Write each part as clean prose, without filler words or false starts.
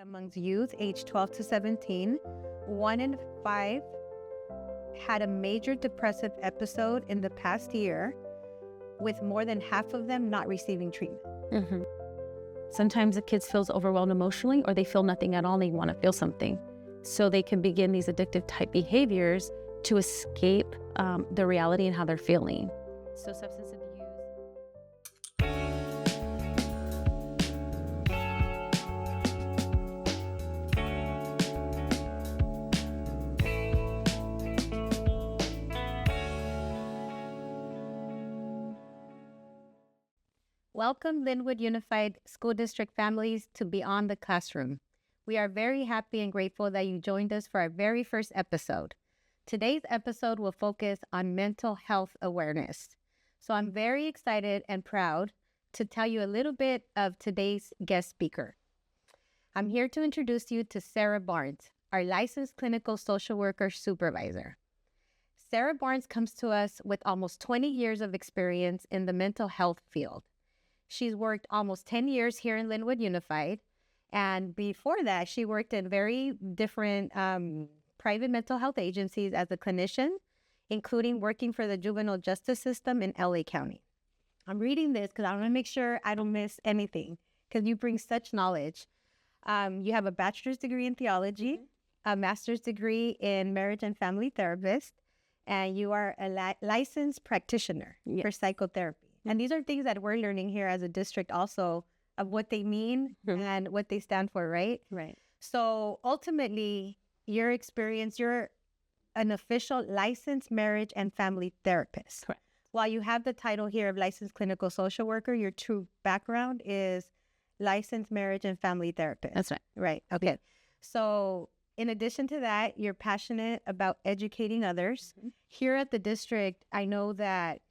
amongst youth aged 12 to 17, 1 in 5 had a major depressive episode in the past year, with more than half of them not receiving treatment. Mm-hmm. Sometimes the kids feel overwhelmed emotionally, or they feel nothing at all and they want to feel something. So they can begin these addictive type behaviors to escape the reality and how they're feeling. So substance abuse. Welcome, Linwood Unified School District families, to Beyond the Classroom. We are very happy and grateful that you joined us for our very first episode. Today's episode will focus on mental health awareness. So I'm very excited and proud to tell you a little bit of today's guest speaker. I'm here to introduce you to Sarah Barnes, our licensed clinical social worker supervisor. Sarah Barnes comes to us with almost 20 years of experience in the mental health field. She's worked almost 10 years here in Linwood Unified. And before that, she worked in very different private mental health agencies as a clinician, including working for the juvenile justice system in LA County. I'm reading this because I want to make sure I don't miss anything, because you bring such knowledge. You have a bachelor's degree in theology, a master's degree in marriage and family therapist, and you are a licensed practitioner for psychotherapy. And these are things that we're learning here as a district also, of what they mean and what they stand for, right? Right. So ultimately, your experience, you're an official licensed marriage and family therapist. Correct. While you have the title here of licensed clinical social worker, your true background is licensed marriage and family therapist. That's right. Right. Okay. Yeah. So in addition to that, you're passionate about educating others. Here at the district, I know that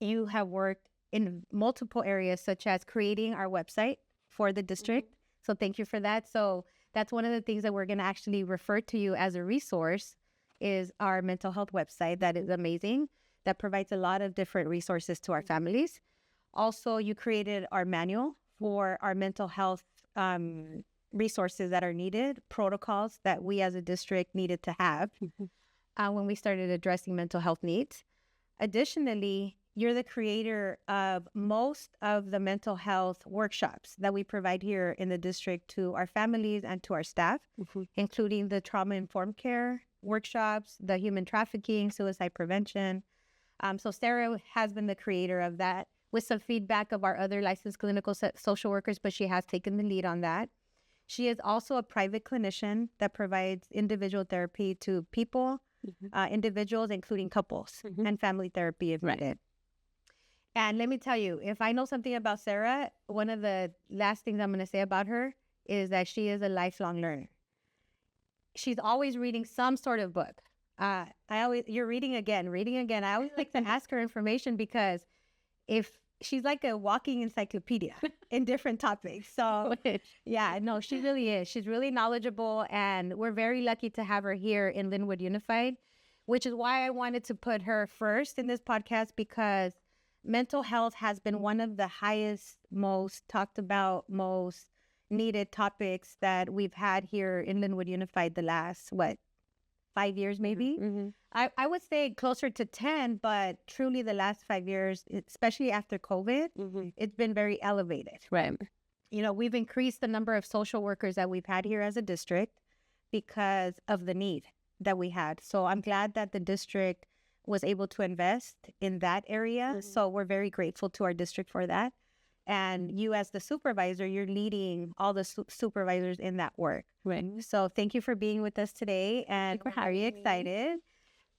you have worked in multiple areas, such as creating our website for the district. So thank you for that. So that's one of the things that we're going to actually refer to you as a resource, is our mental health website. That is amazing. That provides a lot of different resources to our families. Also, you created our manual for our mental health resources that are needed, protocols that we as a district needed to have when we started addressing mental health needs. Additionally, you're the creator of most of the mental health workshops that we provide here in the district to our families and to our staff, including the trauma-informed care workshops, the human trafficking, suicide prevention. So Sarah has been the creator of that, with some feedback of our other licensed clinical social workers, but she has taken the lead on that. She is also a private clinician that provides individual therapy to people, individuals, including couples, and family therapy if needed. And let me tell you, if I know something about Sarah, one of the last things I'm going to say about her is that she is a lifelong learner. She's always reading some sort of book. You're reading again. I always like to ask her information, because if she's like a walking encyclopedia in different topics. So yeah, no, she really is. She's really knowledgeable, and we're very lucky to have her here in Linwood Unified, which is why I wanted to put her first in this podcast, because mental health has been one of the highest, most talked about, most needed topics that we've had here in Linwood Unified the last, 5 years maybe? I would say closer to 10, but truly the last 5 years, especially after COVID, it's been very elevated. Right. You know, we've increased the number of social workers that we've had here as a district because of the need that we had. So I'm glad that the district was able to invest in that area. So we're very grateful to our district for that. And you as the supervisor, you're leading all the supervisors in that work. Right. So thank you for being with us today. And we're very excited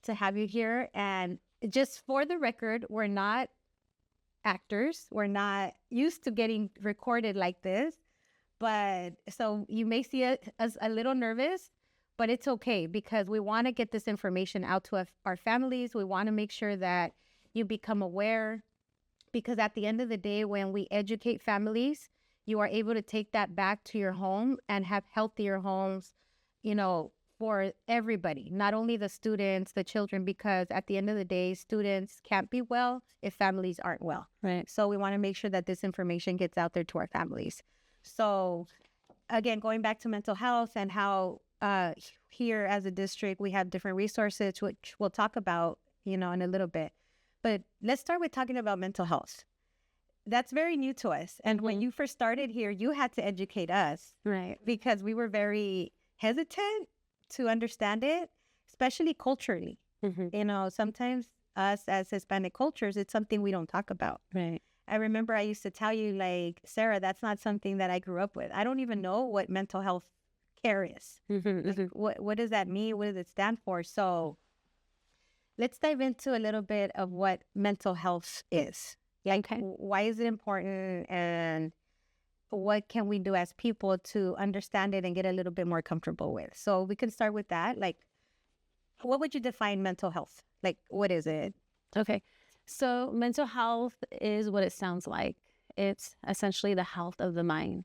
to have you here. And just for the record, we're not actors. We're not used to getting recorded like this. But so you may see us a little nervous, but it's okay, because we want to get this information out to our families. We want to make sure that you become aware, because at the end of the day, when we educate families, you are able to take that back to your home and have healthier homes, you know, for everybody, not only the students, the children, because at the end of the day, students can't be well if families aren't well. Right. So we want to make sure that this information gets out there to our families. So again, going back to mental health and how here as a district, we have different resources, which we'll talk about, in a little bit. But let's start with talking about mental health. That's very new to us. And when you first started here, you had to educate us. Right. Because we were very hesitant to understand it, especially culturally. Sometimes us as Hispanic cultures, it's something we don't talk about. Right. I remember I used to tell you, like, Sarah, that's not something that I grew up with. I don't even know what mental health care is. Like, what does that mean? What does it stand for? So let's dive into a little bit of what mental health is. Like, why is it important, and what can we do as people to understand it and get a little bit more comfortable with? So we can start with that. Like, what would you define mental health? Like, what is it? Okay. So mental health is what it sounds like. It's essentially the health of the mind.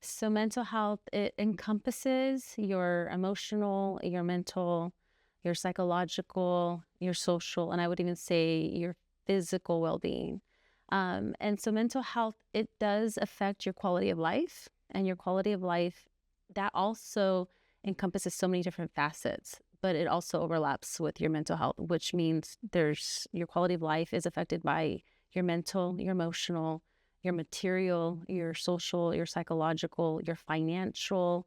So mental health, it encompasses your emotional, your mental, your psychological, your social, and I would even say your physical well-being. And so mental health, it does affect your quality of life, and your quality of life, that also encompasses so many different facets, but it also overlaps with your mental health, which means your quality of life is affected by your mental, your emotional, your material, your social, your psychological, your financial,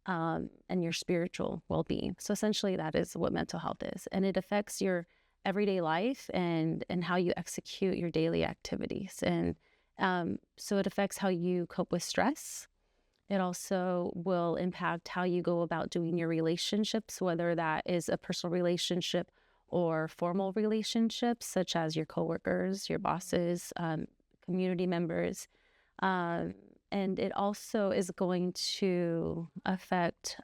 and your spiritual well-being. So essentially that is what mental health is. And it affects your everyday life and how you execute your daily activities. And so it affects how you cope with stress. It also will impact how you go about doing your relationships, whether that is a personal relationship or formal relationships, such as your coworkers, your bosses, community members. And it also is going to affect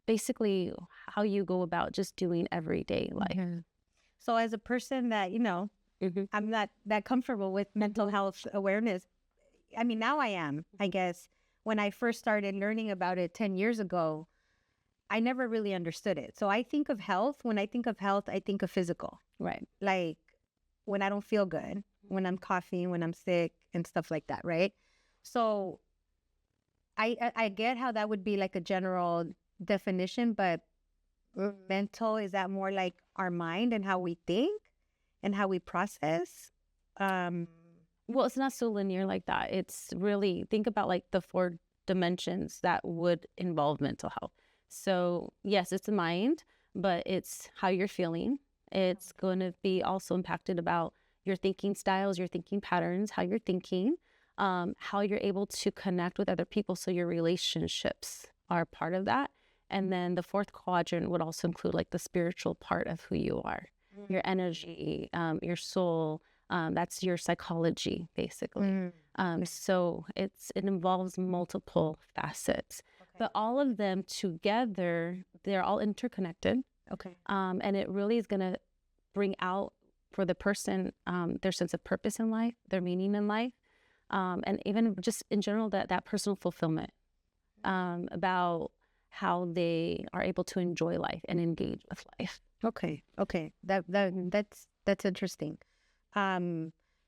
basically how you go about just doing everyday life. So as a person that, I'm not that comfortable with mental health awareness. I mean, now I am, I guess. When I first started learning about it 10 years ago, I never really understood it. So I think of health. When I think of health, I think of physical. Right. Like when I don't feel good, when I'm coughing, when I'm sick and stuff like that, right? So I get how that would be like a general definition, but mental, is that more like our mind and how we think and how we process? Well, it's not so linear like that. It's really, think about like the 4 dimensions that would involve mental health. So yes, it's the mind, but it's how you're feeling. It's going to be also impacted about your thinking styles, your thinking patterns, how you're thinking, how you're able to connect with other people. So your relationships are part of that. And then the 4th quadrant would also include like the spiritual part of who you are, your energy, your soul. That's your psychology, basically. So it involves multiple facets, but all of them together, they're all interconnected. And it really is going to bring out for the person their sense of purpose in life, their meaning in life, and even just in general that personal fulfillment about how they are able to enjoy life and engage with life. Okay. That's interesting.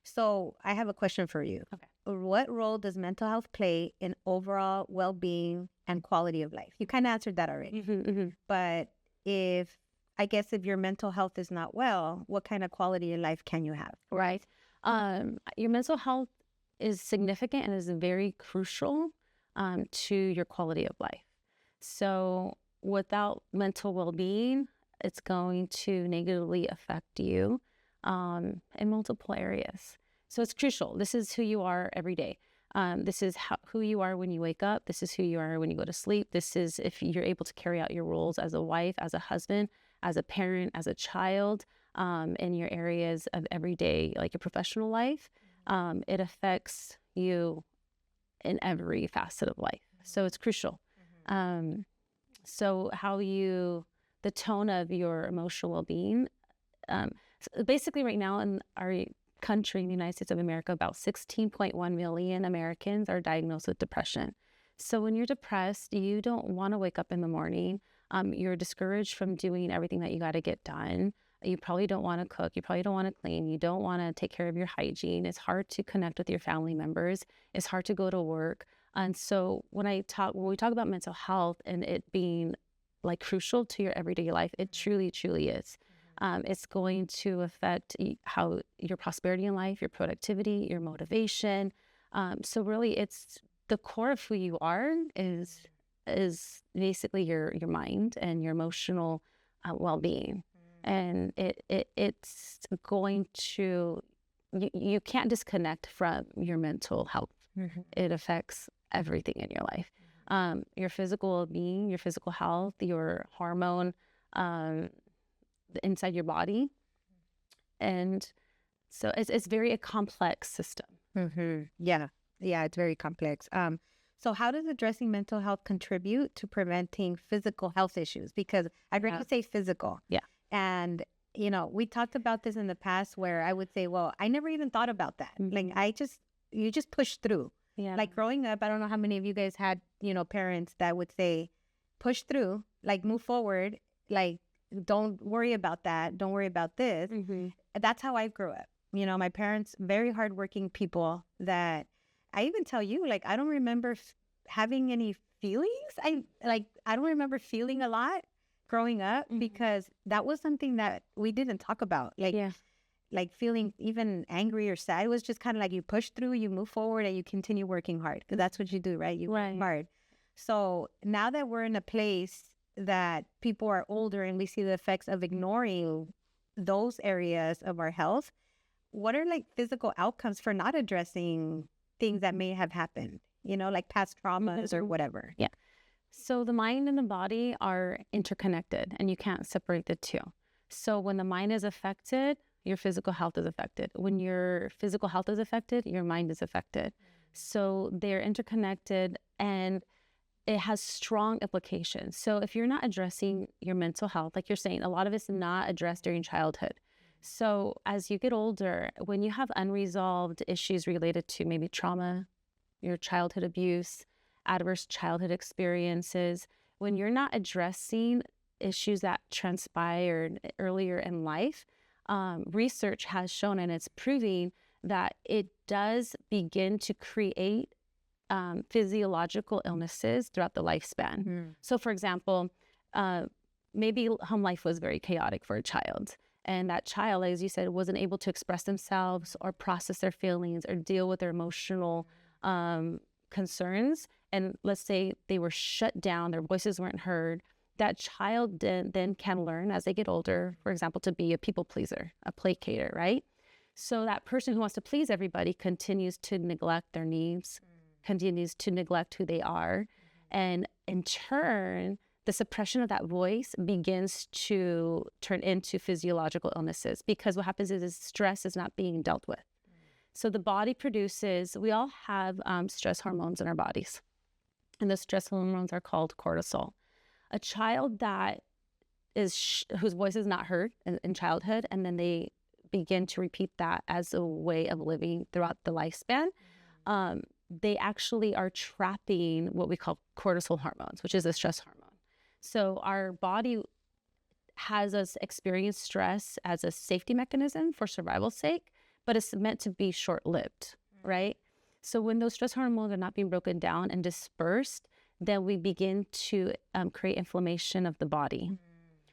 So I have a question for you. Okay. What role does mental health play in overall well-being and quality of life? You kind of answered that already. But if your mental health is not well, what kind of quality of life can you have? Right. Your mental health is significant and is very crucial to your quality of life. So without mental well-being, it's going to negatively affect you in multiple areas. So it's crucial. This is who you are every day. This is who you are when you wake up. This is who you are when you go to sleep. This is if you're able to carry out your roles as a wife, as a husband, as a parent, as a child, in your areas of everyday, like your professional life. It affects you in every facet of life. So it's crucial. So the tone of your emotional well-being. So basically right now in our country, in the United States of America, about 16.1 million Americans are diagnosed with depression. So when you're depressed, you don't want to wake up in the morning. You're discouraged from doing everything that you got to get done. You probably don't want to cook. You probably don't want to clean. You don't want to take care of your hygiene. It's hard to connect with your family members. It's hard to go to work. And so when we talk about mental health and it being like crucial to your everyday life, it truly, truly is. It's going to affect how your prosperity in life, your productivity, your motivation. So really, it's the core of who you are is basically your mind and your emotional well-being, and it's going to you can't disconnect from your mental health. It affects everything in your life, your physical well-being, your physical health, your hormone inside your body, and so it's very a complex system. Yeah, it's very complex. So how does addressing mental health contribute to preventing physical health issues? Because I heard you say physical. Yeah. And, we talked about this in the past where I would say, well, I never even thought about that. Like, you just push through. Yeah. Like growing up, I don't know how many of you guys had, parents that would say, push through, like move forward, like don't worry about that. Don't worry about this. That's how I grew up. My parents, very hardworking people that I even tell you, like, I don't remember having any feelings. I don't remember feeling a lot growing up because that was something that we didn't talk about. Like feeling even angry or sad. It was just kind of like you push through, you move forward, and you continue working hard because that's what you do, right? You work hard. So now that we're in a place that people are older and we see the effects of ignoring those areas of our health, what are like physical outcomes for not addressing things that may have happened, like past traumas or whatever? Yeah. So the mind and the body are interconnected and you can't separate the two. So when the mind is affected, your physical health is affected. When your physical health is affected, your mind is affected. So they're interconnected and it has strong implications. So if you're not addressing your mental health, like you're saying, a lot of it's not addressed during childhood. So as you get older, when you have unresolved issues related to maybe trauma, your childhood abuse, adverse childhood experiences, when you're not addressing issues that transpired earlier in life, research has shown, and it's proving that it does begin to create physiological illnesses throughout the lifespan. So for example, maybe home life was very chaotic for a child. And that child, as you said, wasn't able to express themselves or process their feelings or deal with their emotional concerns. And let's say they were shut down, their voices weren't heard. That child then can learn as they get older, for example, to be a people pleaser, a placater, right? So that person who wants to please everybody continues to neglect their needs, continues to neglect who they are. And in turn, the suppression of that voice begins to turn into physiological illnesses because what happens is stress is not being dealt with. So the body produces, we all have stress hormones in our bodies. And the stress hormones are called cortisol. A child that whose voice is not heard in childhood, and then they begin to repeat that as a way of living throughout the lifespan, they actually are trapping what we call cortisol hormones, which is a stress hormone. So our body has us experience stress as a safety mechanism for survival's sake, but it's meant to be short-lived, right? So when those stress hormones are not being broken down and dispersed, then we begin to create inflammation of the body.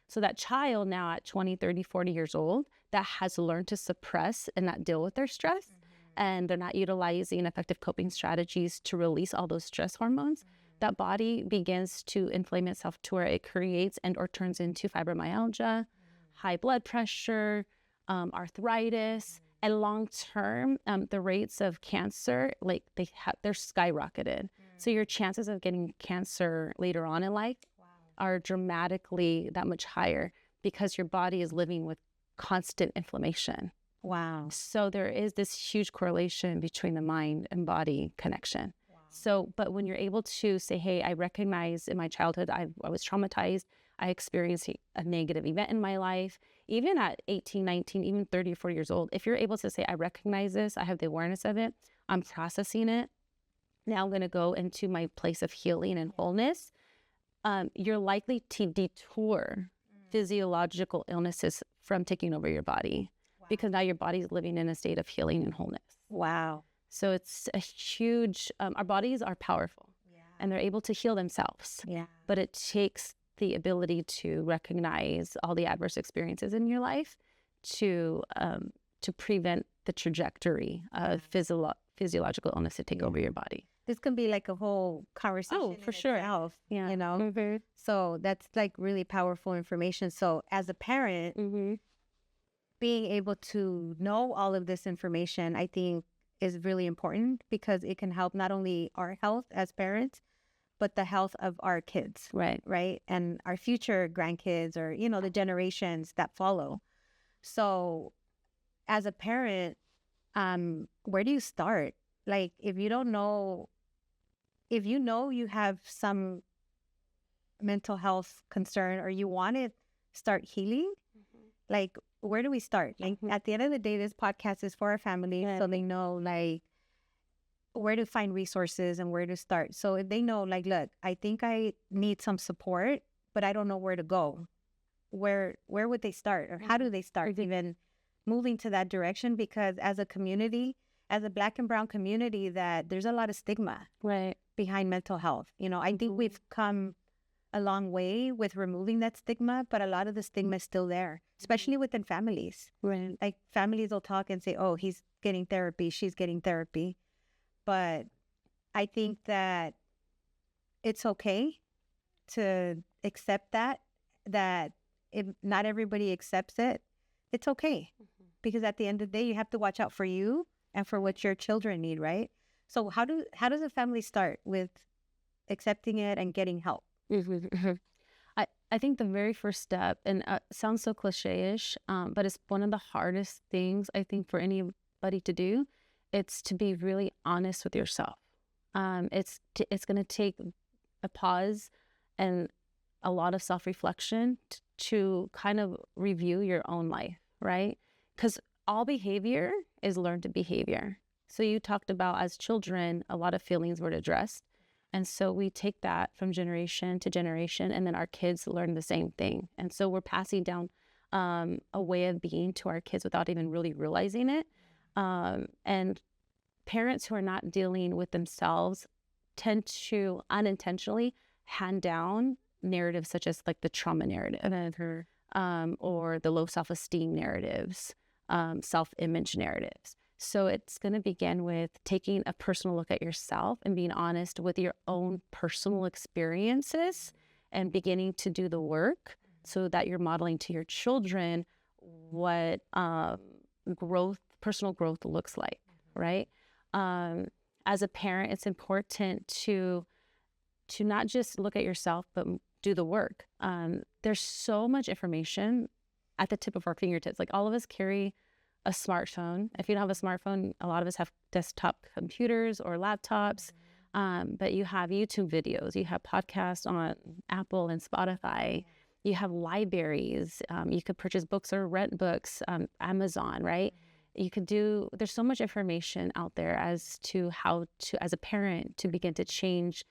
So that child now at 20, 30, 40 years old that has learned to suppress and not deal with their stress, and they're not utilizing effective coping strategies to release all those stress hormones, that body begins to inflame itself to where it creates and or turns into fibromyalgia, high blood pressure, arthritis, and long-term, the rates of cancer, like they're skyrocketed. So your chances of getting cancer later on in life are dramatically that much higher because your body is living with constant inflammation. Wow. So there is this huge correlation between the mind and body connection. So, but when you're able to say, hey, I recognize in my childhood, I was traumatized, I experienced a negative event in my life, even at 18, 19, even 30 or 40 years old, if you're able to say, I recognize this, I have the awareness of it, I'm processing it, now I'm going to go into my place of healing and wholeness, you're likely to detour physiological illnesses from taking over your body because now your body's living in a state of healing and wholeness. Wow. So it's a huge, our bodies are powerful and they're able to heal themselves. Yeah. But it takes the ability to recognize all the adverse experiences in your life to prevent the trajectory of physiological illness to take over your body. This can be like a whole conversation. Oh, for sure. Itself, Yeah. you know? Mm-hmm. So that's like really powerful information. So as a parent, Mm-hmm. being able to know all of this information, I think is really important because it can help not only our health as parents, but the health of our kids. Right. And our future grandkids or, you know, the generations that follow. So as a parent, where do you start? Like, if you don't know, if you know you have some mental health concern or you want to start healing, like, where do we start? Like, at the end of the day, this podcast is for our family, so they know, like, where to find resources and where to start. So if they know, like, look, I think I need some support, but I don't know where to go, where would they start, or how do they start even moving to that direction? Because as a community, as a Black and Brown community, that there's a lot of stigma behind mental health. You know, I think we've come a long way with removing that stigma, but a lot of the stigma is still there, especially within families. Right. Like, families will talk and say, oh, he's getting therapy, she's getting therapy. But I think that it's okay to accept that if not everybody accepts it, it's okay. Because at the end of the day, you have to watch out for you and for what your children need, right? So how does a family start with accepting it and getting help? I think the very first step, and sounds so cliche-ish, but it's one of the hardest things I think for anybody to do. It's to be really honest with yourself. It's going to take a pause and a lot of self-reflection to kind of review your own life, right? Because all behavior is learned behavior. So you talked about, as children, a lot of feelings were addressed. And so we take that from generation to generation, and then our kids learn the same thing. And so we're passing down a way of being to our kids without even really realizing it. And parents who are not dealing with themselves tend to unintentionally hand down narratives such as like the trauma narrative or the low self-esteem narratives, self-image narratives. So it's going to begin with taking a personal look at yourself and being honest with your own personal experiences and beginning to do the work so that you're modeling to your children what personal growth looks like, right? As a parent, it's important to not just look at yourself, but do the work. There's so much information at the tip of our fingertips. Like, all of us carry a smartphone. If you don't have a smartphone, a lot of us have desktop computers or laptops, but you have YouTube videos, you have podcasts on Apple and Spotify, you have libraries, you could purchase books or rent books, Amazon, right? There's so much information out there as to how to, as a parent, to begin to change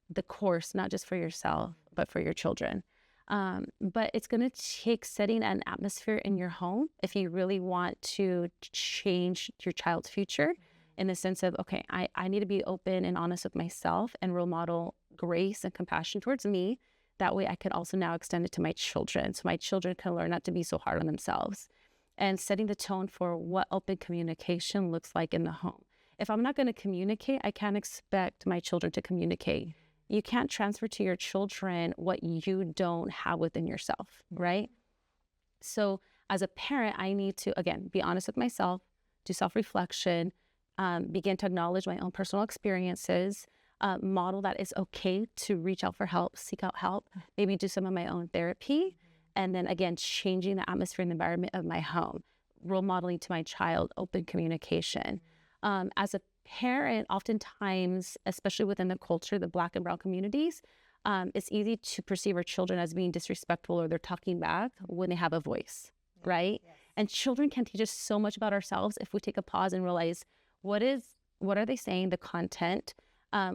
the course, not just for yourself, but for your children. But it's going to take setting an atmosphere in your home if you really want to change your child's future, in the sense of, okay, I need to be open and honest with myself and role model grace and compassion towards me. That way I can also now extend it to my children, so my children can learn not to be so hard on themselves. And setting the tone for what open communication looks like in the home. If I'm not going to communicate, I can't expect my children to communicate. You can't transfer to your children what you don't have within yourself, right? So as a parent, I need to, again, be honest with myself, do self-reflection, begin to acknowledge my own personal experiences, model that it's okay to reach out for help, seek out help, maybe do some of my own therapy, and then again, changing the atmosphere and the environment of my home, role modeling to my child, open communication. As a parent, oftentimes, especially within the culture, the Black and Brown communities, it's easy to perceive our children as being disrespectful or they're talking back when they have a voice, right? Yes. And children can teach us so much about ourselves if we take a pause and realize what are they saying, the content,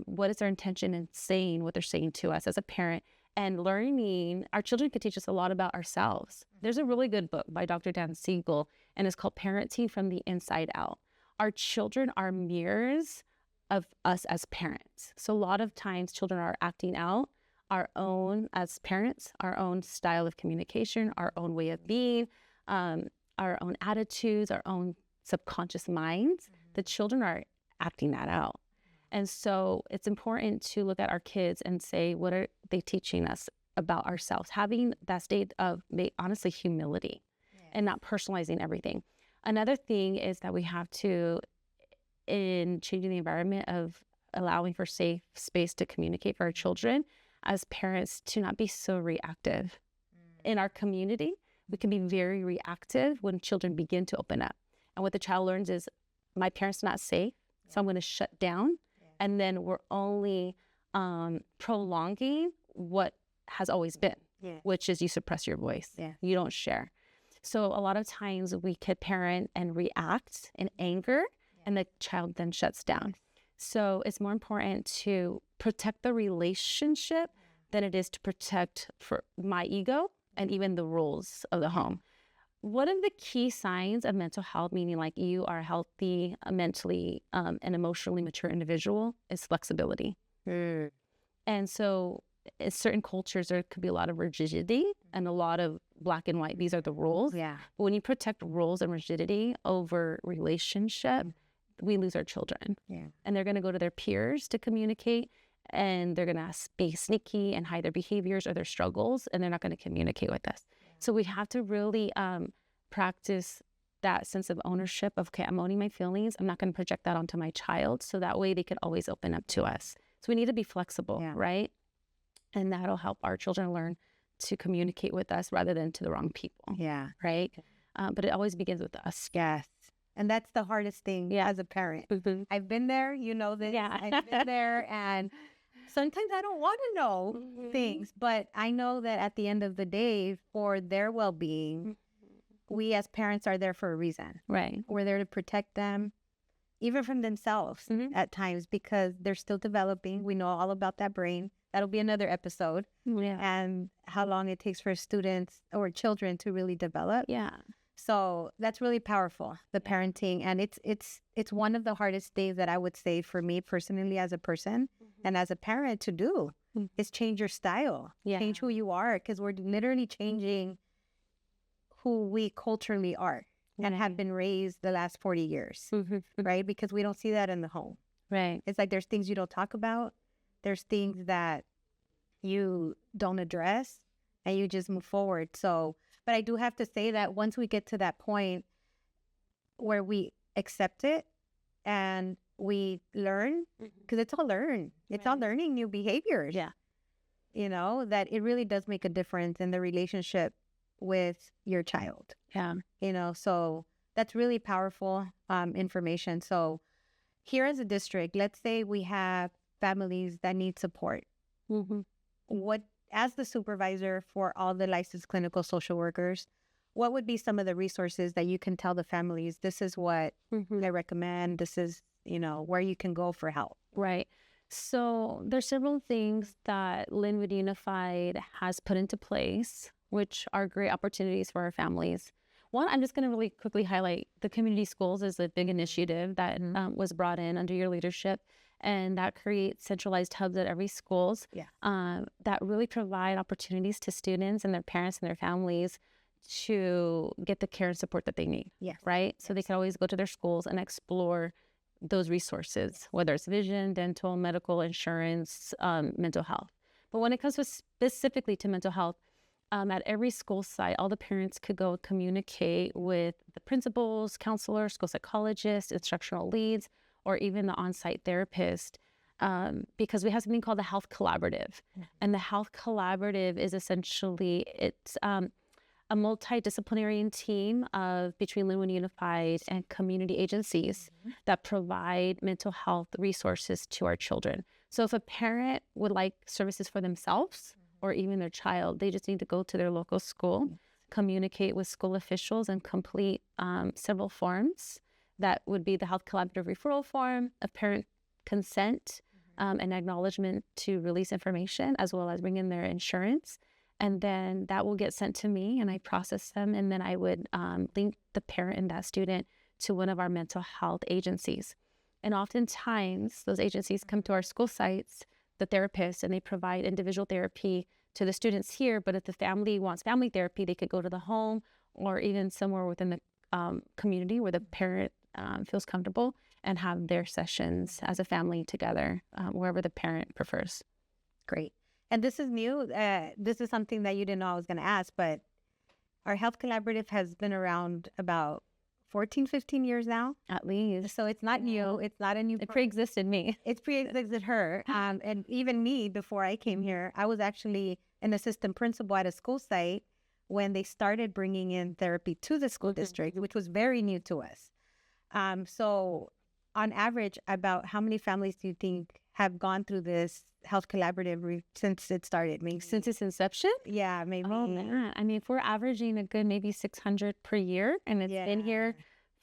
what is their intention in saying what they're saying to us as a parent, and learning. Our children can teach us a lot about ourselves. There's a really good book by Dr. Dan Siegel, and it's called Parenting from the Inside Out. our children are mirrors of us as parents. So a lot of times children are acting out our own, as parents, our own style of communication, our own way of being, our own attitudes, our own subconscious minds. The children are acting that out. And so it's important to look at our kids and say, what are they teaching us about ourselves? Having that state of, honestly, humility and not personalizing everything. Another thing is that we have to, in changing the environment of allowing for safe space to communicate for our children, as parents, to not be so reactive. In our community, we can be very reactive when children begin to open up. And what the child learns is, my parent's not safe, so I'm going to shut down. And then we're only prolonging what has always been, which is you suppress your voice. You don't share. So a lot of times we could parent and react in anger, and the child then shuts down. So it's more important to protect the relationship than it is to protect for my ego and even the rules of the home. One of the key signs of mental health, meaning like you are a healthy, mentally and emotionally mature individual, is flexibility. And so in certain cultures, there could be a lot of rigidity and a lot of black and white. These are the rules. But when you protect rules and rigidity over relationship, we lose our children. And they're going to go to their peers to communicate, and they're going to be sneaky and hide their behaviors or their struggles, and they're not going to communicate with us. So we have to really practice that sense of ownership of, okay, I'm owning my feelings. I'm not going to project that onto my child. So that way they can always open up to us. So we need to be flexible, right? And that'll help our children learn to communicate with us rather than to the wrong people. Right? But it always begins with us. And that's the hardest thing as a parent. I've been there, you know this. I've been there, and sometimes I don't want to know things, but I know that at the end of the day, for their well-being, we as parents are there for a reason. We're there to protect them, even from themselves at times, because they're still developing. We know all about that brain. That'll be another episode. And how long it takes for students or children to really develop. So that's really powerful, the parenting. And it's one of the hardest things that I would say for me personally as a person and as a parent to do is change your style, change who you are, because we're literally changing who we culturally are and have been raised the last 40 years, right? Because we don't see that in the home. It's like there's things you don't talk about. There's things that you don't address and you just move forward. So, but I do have to say that once we get to that point where we accept it and we learn, because it's all learn. It's all learning new behaviors. You know, that it really does make a difference in the relationship with your child. You know, so that's really powerful information. So here as a district, let's say we have families that need support. What, as the supervisor for all the licensed clinical social workers, what would be some of the resources that you can tell the families, this is what I recommend, this is, you know, where you can go for help? So there's several things that Linwood Unified has put into place, which are great opportunities for our families. One, I'm just going to really quickly highlight the community schools is a big initiative that was brought in under your leadership, and that creates centralized hubs at every schools that really provide opportunities to students and their parents and their families to get the care and support that they need. Right? So they can always go to their schools and explore those resources, whether it's vision, dental, medical, insurance, mental health. But when it comes to specifically to mental health, at every school site, all the parents could go communicate with the principals, counselors, school psychologists, instructional leads, or even the on-site therapist, because we have something called the Health Collaborative. And the Health Collaborative is essentially, it's a multidisciplinary team of between Linwood Unified and community agencies that provide mental health resources to our children. So if a parent would like services for themselves or even their child, they just need to go to their local school, communicate with school officials, and complete several forms. That would be the Health Collaborative referral form, a parent consent, and acknowledgement to release information, as well as bring in their insurance. And then that will get sent to me, and I process them, and then I would link the parent and that student to one of our mental health agencies. And oftentimes those agencies come to our school sites, the therapists, and they provide individual therapy to the students here. But if the family wants family therapy, they could go to the home or even somewhere within the community where the parent feels comfortable and have their sessions as a family together, wherever the parent prefers. Great. And this is new. This is something that you didn't know I was going to ask, but our health collaborative has been around about 14, 15 years now. At least. So it's not new. It's not a new. It pre-existed me. It's pre-existed her. And even me, before I came here, I was actually an assistant principal at a school site when they started bringing in therapy to the school district, which was very new to us. So on average, about how many families do you think have gone through this health collaborative since it started? Maybe Since its inception? Yeah, maybe. Oh, man. I mean, if we're averaging a good maybe 600 per year, and it's been here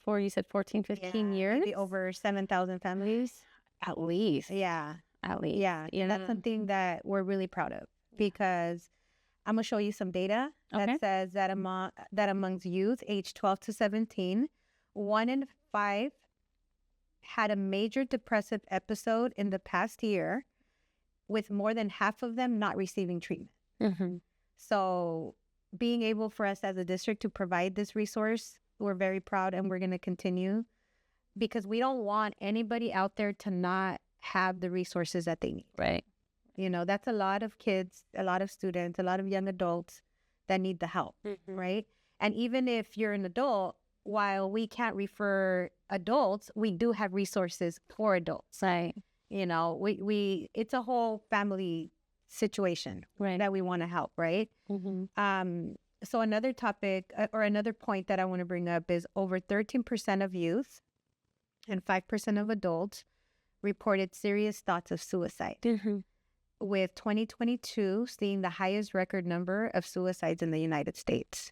for, you said 14, 15 years? Maybe over 7,000 families. At least. Yeah. At least. Yeah. That's something that we're really proud of, because I'm going to show you some data that says that amongst youth aged 12 to 17, 1 in 5 had a major depressive episode in the past year, with more than half of them not receiving treatment. Mm-hmm. So being able for us as a district to provide this resource, we're very proud, and we're going to continue, because we don't want anybody out there to not have the resources that they need. Right. That's a lot of kids, a lot of students, a lot of young adults that need the help, right? And even if you're an adult, while we can't refer adults, we do have resources for adults. Right. It's a whole family situation that we want to help, right? Mm-hmm. So another topic or another point that I want to bring up is over 13% of youth and 5% of adults reported serious thoughts of suicide, with 2022 seeing the highest record number of suicides in the United States.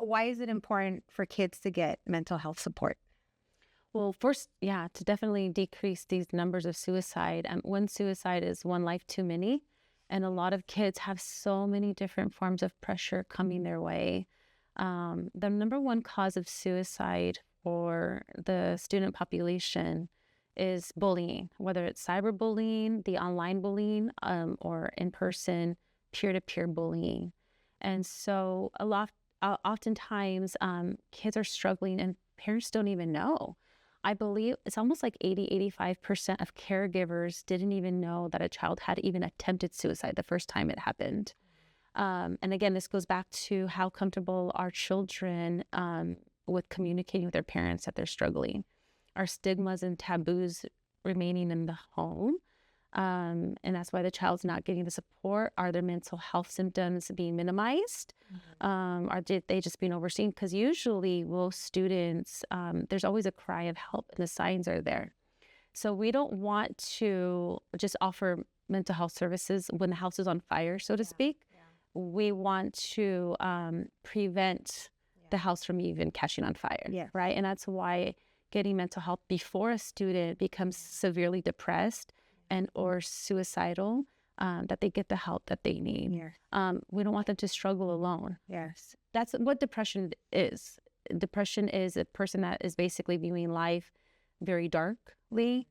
Why is it important for kids to get mental health support? Well, first, to definitely decrease these numbers of suicide. One suicide is one life too many. And a lot of kids have so many different forms of pressure coming their way. The number one cause of suicide for the student population is bullying, whether it's cyberbullying, the online bullying, or in-person peer-to-peer bullying. And so oftentimes kids are struggling and parents don't even know. I believe it's almost like 85% of caregivers didn't even know that a child had even attempted suicide the first time it happened. And again, this goes back to how comfortable our children with communicating with their parents that they're struggling. Our stigmas and taboos remaining in the home. And that's why the child's not getting the support. Are their mental health symptoms being minimized? Are they just being overseen? Because usually most students, there's always a cry of help and the signs are there. So we don't want to just offer mental health services when the house is on fire, so to speak. We want to prevent the house from even catching on fire, right? And that's why getting mental health before a student becomes severely depressed and or suicidal, that they get the help that they need. We don't want them to struggle alone. Yes. That's what depression is. Depression is a person that is basically viewing life very darkly.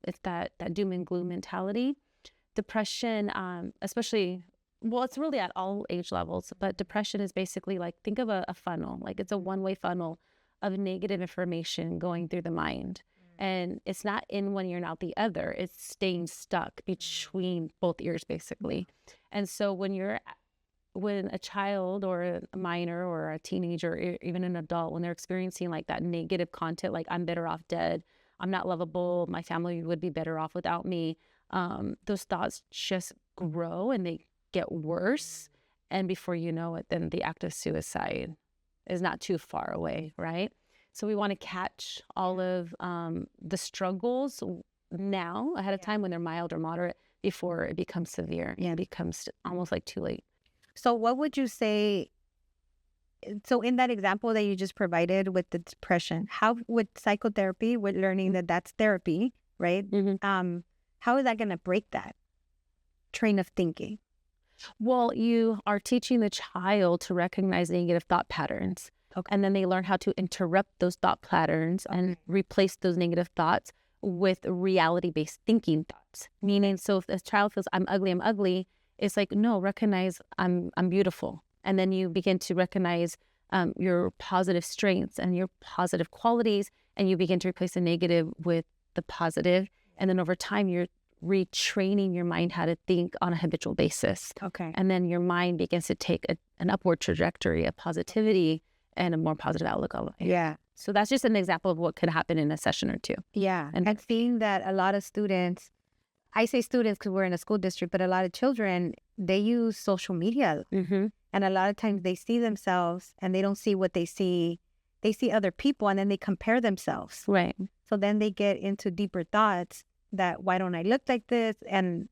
It's that doom and gloom mentality. Depression, especially, well, it's really at all age levels, but depression is basically like, think of a funnel, like it's a one-way funnel of negative information going through the mind. And it's not in one ear and out the other. It's staying stuck between both ears, basically. And so when a child or a minor or a teenager, or even an adult, when they're experiencing like that negative content, like I'm better off dead, I'm not lovable, my family would be better off without me, those thoughts just grow and they get worse. And before you know it, then the act of suicide is not too far away, right? So we want to catch all of the struggles now ahead of time when they're mild or moderate before it becomes severe. It becomes almost like too late. So what would you say, so in that example that you just provided with the depression, how with psychotherapy, with learning that that's therapy, right? How is that going to break that train of thinking? Well, you are teaching the child to recognize negative thought patterns. Okay. And then they learn how to interrupt those thought patterns and replace those negative thoughts with reality-based thinking thoughts. Meaning, so if a child feels I'm ugly, it's like, no, recognize I'm beautiful. And then you begin to recognize your positive strengths and your positive qualities, and you begin to replace the negative with the positive. And then over time, you're retraining your mind how to think on a habitual basis. Okay. And then your mind begins to take an upward trajectory of positivity and a more positive outlook on life. Yeah. So that's just an example of what could happen in a session or two. Yeah. And- And seeing that a lot of students, I say students because we're in a school district, but a lot of children, they use social media. Mm-hmm. And a lot of times they see themselves and they don't see what they see. They see other people and then they compare themselves. Right. So then they get into deeper thoughts that why don't I look like this? And,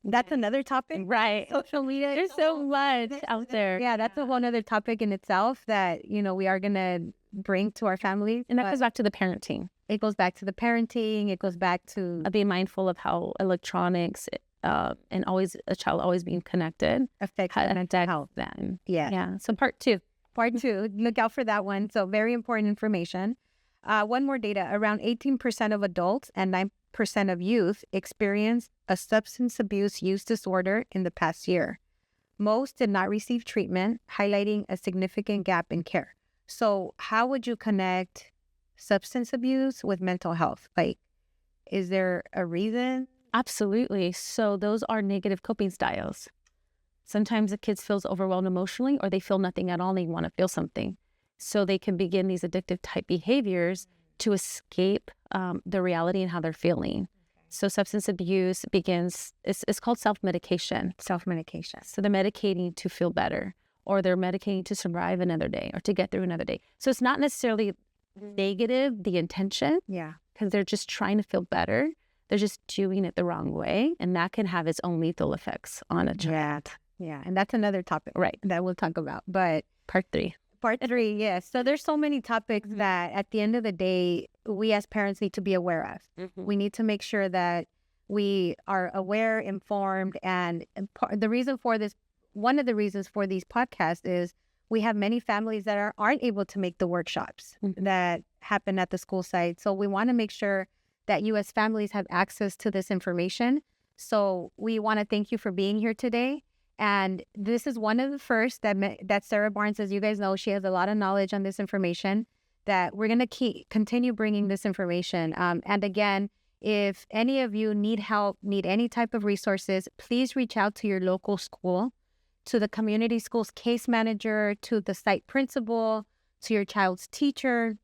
that's another topic. Right. Social media. There's so much out there. Yeah, that's a whole other topic in itself that, we are going to bring to our families. And that But goes back to the parenting. it goes back to the parenting. It goes back to Being mindful of how electronics and a child always being connected affect how mental affect health. them. Yeah. Yeah. So part 2. Part 2, look out for that one. So very important information. One more data, around 18% of adults and 9% of youth experience a substance abuse use disorder in the past year. Most did not receive treatment, highlighting a significant gap in care. So how would you connect substance abuse with mental health? Like, is there a reason? Absolutely. So those are negative coping styles. Sometimes the kids feels overwhelmed emotionally, or they feel nothing at all and they want to feel something. So they can begin these addictive type behaviors to escape the reality and how they're feeling. So substance abuse begins, it's called self-medication. Self-medication. So they're medicating to feel better, or they're medicating to survive another day or to get through another day. So it's not necessarily negative, the intention, Yeah. because they're just trying to feel better. They're just doing it the wrong way. And that can have its own lethal effects on a child. Yeah. And that's another topic, Right. that we'll talk about. But Part 3. Part 3, yes. So there's so many topics that at the end of the day, we as parents need to be aware of. We need to make sure that we are aware, informed, and the reason for this, one of the reasons for these podcasts is we have many families that aren't able to make the workshops that happen at the school site. So we want to make sure that you as families have access to this information. So we want to thank you for being here today. And this is one of the first that Sarah Barnes, as you guys know, she has a lot of knowledge on this information, that we're going to continue bringing this information. And again, if any of you need help, need any type of resources, please reach out to your local school, to the community schools case manager, to the site principal, to your child's teacher,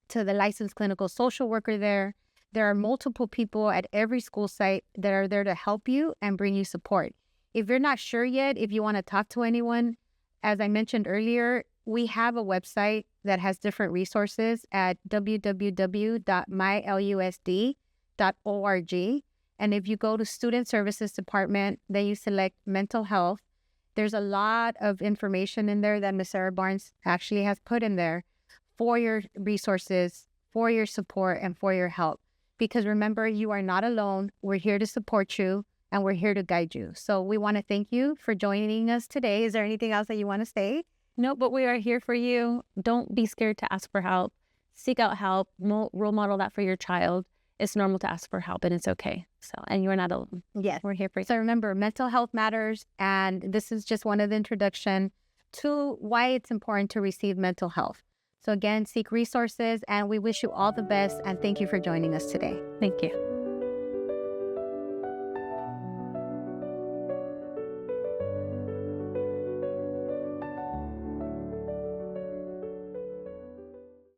to the licensed clinical social worker there. There are multiple people at every school site that are there to help you and bring you support. If you're not sure yet, if you want to talk to anyone, as I mentioned earlier, we have a website that has different resources at www.mylusd.org. And if you go to Student Services Department, then you select mental health. There's a lot of information in there that Ms. Sarah Barnes actually has put in there for your resources, for your support, and for your help. Because remember, you are not alone. We're here to support you. And we're here to guide you. So we want to thank you for joining us today. Is there anything else that you want to say? No, but we are here for you. Don't be scared to ask for help. Seek out help. Role model that for your child. It's normal to ask for help, and it's okay. So, and you're not alone. Yes. We're here for you. So remember, mental health matters. And this is just one of the introduction to why it's important to receive mental health. So again, seek resources, and we wish you all the best. And thank you for joining us today. Thank you.